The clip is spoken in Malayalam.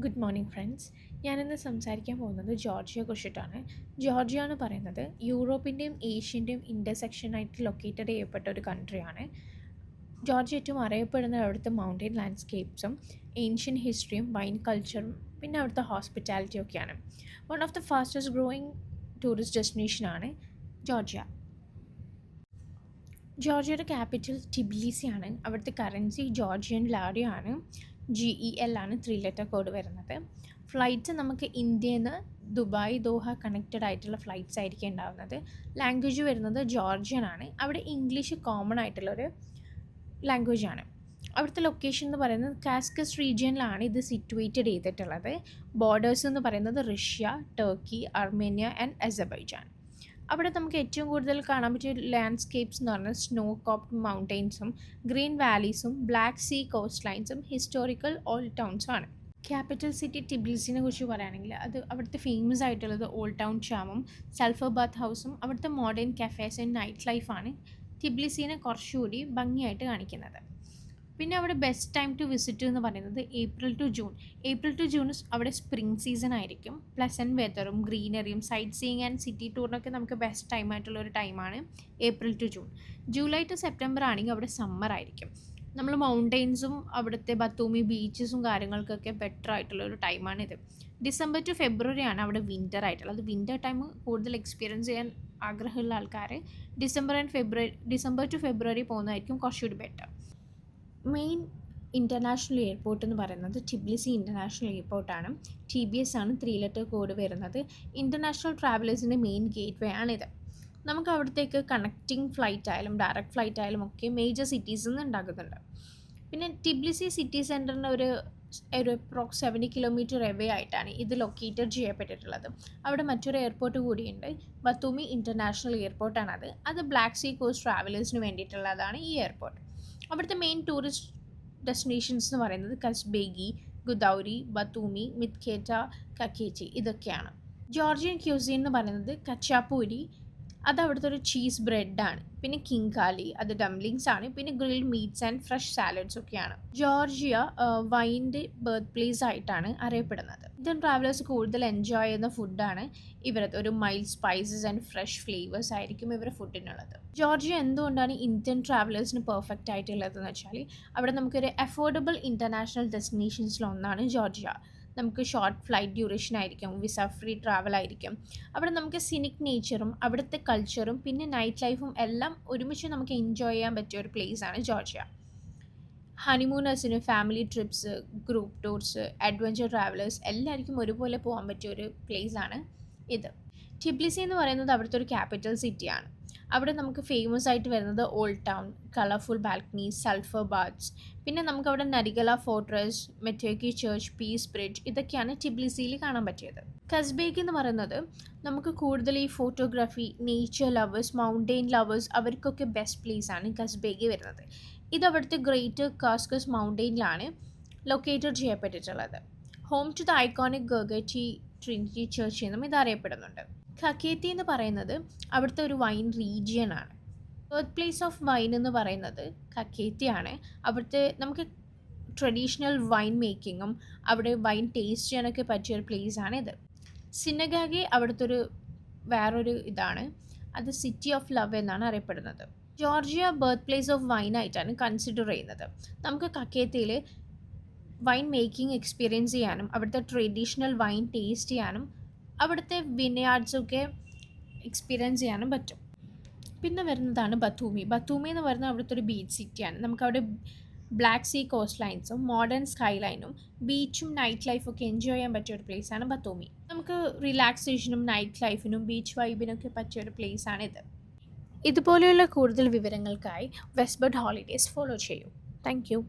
Good morning friends. ഞാനിന്ന് സംസാരിക്കാൻ പോകുന്നത് ജോർജിയയെ കുറിച്ചിട്ടാണ്. ജോർജിയ എന്ന് പറയുന്നത് യൂറോപ്പിൻ്റെയും ഏഷ്യൻ്റെയും ഇൻ്റർസെക്ഷനായിട്ട് ലൊക്കേറ്റഡ് ചെയ്യപ്പെട്ട ഒരു കൺട്രിയാണ്. ജോർജിയ ഏറ്റവും അറിയപ്പെടുന്നത് അവിടുത്തെ മൗണ്ടൻ ലാൻഡ്സ്കേപ്സും ഏൻഷ്യൻ ഹിസ്റ്ററിയും വൈൻ കൾച്ചറും പിന്നെ അവിടുത്തെ ഹോസ്പിറ്റാലിറ്റിയും ഒക്കെയാണ്. One of the fastest growing tourist ഡെസ്റ്റിനേഷനാണ് ജോർജിയ. ജോർജിയയുടെ ക്യാപിറ്റൽ ടിബിലിസി ആണ്. അവിടുത്തെ കറൻസി ജോർജിയൻ ലാരി ആണ്. GEL ആണ് 3 ലെറ്റർ കോഡ് വരുന്നത്. ഫ്ലൈറ്റ്സ് നമുക്ക് ഇന്ത്യയിൽ നിന്ന് ദുബായ് ദോഹ കണക്റ്റഡ് ആയിട്ടുള്ള ഫ്ലൈറ്റ്സ് ആയിരിക്കും ഉണ്ടാകുന്നത്. ലാംഗ്വേജ് വരുന്നത് ജോർജിയൻ ആണ്. അവിടെ ഇംഗ്ലീഷ് കോമൺ ആയിട്ടുള്ളൊരു ലാംഗ്വേജ് ആണ്. അവിടുത്തെ ലൊക്കേഷൻ എന്ന് പറയുന്നത് കാസ്കസ് റീജിയനിലാണ് ഇത് സിറ്റുവേറ്റഡ് ചെയ്തിട്ടുള്ളത്. ബോർഡേഴ്സ് എന്ന് പറയുന്നത് Russia, Turkey, Armenia and Azerbaijan. അവിടെ നമുക്ക് ഏറ്റവും കൂടുതൽ കാണാൻ പറ്റിയ ലാൻഡ്സ്കേപ്സ് എന്ന് പറഞ്ഞാൽ സ്നോ കോപ്ഡ് മൗണ്ടെയ്ൻസും ഗ്രീൻ വാലീസും ബ്ലാക്ക് സീ കോസ്റ്റ് ലൈൻസും ഹിസ്റ്റോറിക്കൽ ഓൾഡ് ടൗൺസും ആണ്. ക്യാപിറ്റൽ സിറ്റി ടിബിലിസിനെ കുറിച്ച് പറയുകയാണെങ്കിൽ അത് അവിടുത്തെ ഫേമസ് ആയിട്ടുള്ളത് ഓൾഡ് ടൗൺ ഷാമും സൾഫർ ബാത്ത് ഹൗസും അവിടുത്തെ മോഡേൺ കഫേസ് ആൻഡ് നൈറ്റ് ലൈഫാണ് ടിബിലിസിനെ കുറച്ചുകൂടി ഭംഗിയായിട്ട് കാണിക്കുന്നത്. പിന്നെ അവിടെ ബെസ്റ്റ് ടൈം ടു വിസിറ്റ് എന്ന് പറയുന്നത് ഏപ്രിൽ ടു ജൂൺ അവിടെ സ്പ്രിംഗ് സീസൺ ആയിരിക്കും. പ്ലസൻറ്റ് വെതറും ഗ്രീനറിയും സൈറ്റ് സീയിങ് ആൻഡ് സിറ്റി ടൂറിനൊക്കെ നമുക്ക് ബെസ്റ്റ് ടൈമായിട്ടുള്ളൊരു ടൈമാണ് April to June. July to September ആണെങ്കിൽ അവിടെ സമ്മർ ആയിരിക്കും. നമ്മൾ മൗണ്ടെയ്ൻസും അവിടുത്തെ ബത്തൂമി ബീച്ചസും കാര്യങ്ങൾക്കൊക്കെ ബെറ്റർ ആയിട്ടുള്ളൊരു ടൈമാണിത്. ഡിസംബർ ടു ഫെബ്രുവരി ആണ് അവിടെ വിൻ്റർ ആയിട്ടുള്ളത്. അത് വിൻ്റർ ടൈം കൂടുതൽ എക്സ്പീരിയൻസ് ചെയ്യാൻ ആഗ്രഹമുള്ള ആൾക്കാർ ഡിസംബർ ടു ഫെബ്രുവരി പോകുന്നതായിരിക്കും കുറച്ചുകൂടി ബെറ്റർ. മെയിൻ ഇൻ്റർനാഷണൽ എയർപോർട്ട് എന്ന് പറയുന്നത് ടിബിലിസി ഇൻ്റർനാഷണൽ എയർപോർട്ടാണ്. TBS ആണ് 3 ലെറ്റർ കോഡ് വരുന്നത്. ഇൻ്റർനാഷണൽ ട്രാവലേഴ്സിൻ്റെ മെയിൻ ഗേറ്റ് വേ ആണിത്. നമുക്ക് അവിടത്തേക്ക് കണക്റ്റിംഗ് ഫ്ലൈറ്റ് ആയാലും ഡയറക്റ്റ് ഫ്ലൈറ്റ് ആയാലും ഒക്കെ മേജർ സിറ്റീസിൽ നിന്ന് ഉണ്ടാകുന്നുണ്ട്. പിന്നെ ടിബിലിസി സിറ്റി സെൻറ്ററിന് ഒരു അപ്രോക്സ് 70 കിലോമീറ്റർ എവേ ആയിട്ടാണ് ഇത് ലൊക്കേറ്റഡ് ചെയ്യപ്പെട്ടിട്ടുള്ളത്. അവിടെ മറ്റൊരു എയർപോർട്ട് കൂടിയുണ്ട്, ബത്തൂമി ഇൻ്റർനാഷണൽ എയർപോർട്ടാണത്. അത് ബ്ലാക്ക് സീ കോസ്റ്റ് ട്രാവലേഴ്സിന് വേണ്ടിയിട്ടുള്ളതാണ് ഈ എയർപോർട്ട്. അവിടുത്തെ മെയിൻ ടൂറിസ്റ്റ് ഡെസ്റ്റിനേഷൻസ് എന്ന് പറയുന്നത് കസ്ബേഗി, ഗുദൗരി, ബത്തൂമി, മിത്കേറ്റ, കക്കേറ്റി ഇതൊക്കെയാണ്. ജോർജിയൻ ക്യൂസിൻ എന്ന് പറയുന്നത് കച്ചാപ്പൂരി, അത് അവിടുത്തെ ഒരു ചീസ് ബ്രെഡാണ്. പിന്നെ കിങ്കാലി, അത് ഡംപ്ലിങ്സ് ആണ്. പിന്നെ grilled meats and fresh salads ഒക്കെയാണ്. ജോർജിയ വൈൻ്റെ ബർത്ത് പ്ലേസ് ആയിട്ടാണ് അറിയപ്പെടുന്നത്. ഇന്ത്യൻ ട്രാവലേഴ്സ് കൂടുതൽ എൻജോയ് ചെയ്യുന്ന ഫുഡാണ് ഇവരത്. ഒരു mild spices and fresh flavours ആയിരിക്കും ഇവരുടെ ഫുഡിനുള്ളത്. ജോർജിയ എന്തുകൊണ്ടാണ് ഇന്ത്യൻ ട്രാവലേഴ്സിന് പെർഫെക്റ്റ് ആയിട്ടുള്ളതെന്ന് വെച്ചാൽ അവിടെ നമുക്കൊരു അഫോർഡബിൾ ഇൻ്റർനാഷണൽ ഡെസ്റ്റിനേഷൻസിലൊന്നാണ് ജോർജിയ. നമുക്ക് ഷോർട്ട് ഫ്ലൈറ്റ് ഡ്യൂറേഷൻ ആയിരിക്കും, വിസ ഫ്രീ ട്രാവൽ ആയിരിക്കും. അവിടെ നമുക്ക് സിനിക് നേച്ചറും അവിടുത്തെ കൾച്ചറും പിന്നെ നൈറ്റ് ലൈഫും എല്ലാം ഒരുമിച്ച് നമുക്ക് എൻജോയ് ചെയ്യാൻ പറ്റിയ ഒരു പ്ലേസാണ് ജോർജിയ. ഹണിമൂണേഴ്സിന്, family trips, group tours, adventure travellers എല്ലാവർക്കും ഒരുപോലെ പോകാൻ പറ്റിയ ഒരു പ്ലേസാണ് ഇത്. ടിബിലിസി എന്ന് പറയുന്നത് അവിടുത്തെ ഒരു ക്യാപിറ്റൽ സിറ്റിയാണ്. അവിടെ നമുക്ക് ഫേമസ് ആയിട്ട് വരുന്നത് old town, colourful balconies, sulphur baths, പിന്നെ നമുക്കവിടെ നരിഗല ഫോർട്രസ്, മെറ്റേക്കി ചർച്ച്, പീസ് ബ്രിഡ്ജ് ഇതൊക്കെയാണ് ടിബിലിസിയിൽ കാണാൻ പറ്റിയത്. കസ്ബേഗ് എന്ന് പറയുന്നത് നമുക്ക് കൂടുതൽ ഈ photography, nature lovers, mountain lovers അവർക്കൊക്കെ ബെസ്റ്റ് പ്ലേസാണ് കസ്ബേഗ് വരുന്നത്. ഇത് അവിടുത്തെ ഗ്രേറ്റർ കാസ്കസ് മൗണ്ടെയിനിലാണ് ലൊക്കേറ്റഡ് ചെയ്യപ്പെട്ടിട്ടുള്ളത്. Home to the iconic Gergeti Trinity Church എന്നും ഇത് അറിയപ്പെടുന്നുണ്ട്. കക്കേത്തി എന്ന് പറയുന്നത് അവിടുത്തെ ഒരു വൈൻ റീജിയൻ ആണ്. ബർത്ത് പ്ലേസ് ഓഫ് വൈൻ എന്ന് പറയുന്നത് കക്കേത്തിയാണ്. അവിടുത്തെ നമുക്ക് ട്രഡീഷണൽ വൈൻ മേക്കിങ്ങും അവിടെ വൈൻ ടേസ്റ്റ് ചെയ്യാനൊക്കെ പറ്റിയൊരു പ്ലേസാണ് ഇത്. സിനഗാഗെ അവിടുത്തെ ഒരു വേറൊരു ഇതാണ്, അത് സിറ്റി ഓഫ് ലവ് എന്നാണ് അറിയപ്പെടുന്നത്. Georgia birth place of wine ആയിട്ടാണ് കൺസിഡർ ചെയ്യുന്നത്. നമുക്ക് കക്കേത്തിയിൽ വൈൻ മേക്കിംഗ് എക്സ്പീരിയൻസ് ചെയ്യാനും അവിടുത്തെ ട്രഡീഷണൽ വൈൻ ടേസ്റ്റ് ചെയ്യാനും അവിടുത്തെ വിനയാർഡ്സൊക്കെ എക്സ്പീരിയൻസ് ചെയ്യാനും പറ്റും. പിന്നെ വരുന്നതാണ് ബത്തൂമി. ബത്തൂമി എന്ന് പറയുന്നത് അവിടുത്തെ ഒരു ബീച്ച് സിറ്റിയാണ്. നമുക്കവിടെ ബ്ലാക്ക് സീ കോസ്റ്റ് ലൈൻസും മോഡേൺ സ്കൈ ലൈനും ബീച്ചും നൈറ്റ് ലൈഫൊക്കെ എൻജോയ് ചെയ്യാൻ പറ്റിയ ഒരു പ്ലേസാണ് ബത്തൂമി. നമുക്ക് റിലാക്സേഷനും നൈറ്റ് ലൈഫിനും ബീച്ച് വൈബിനൊക്കെ പറ്റിയ ഒരു പ്ലേസാണിത്. ഇതുപോലെയുള്ള കൂടുതൽ വിവരങ്ങൾക്കായി വെസ്റ്റ്ബർഡ് ഹോളിഡേയ്സ് ഫോളോ ചെയ്യൂ. Thank you.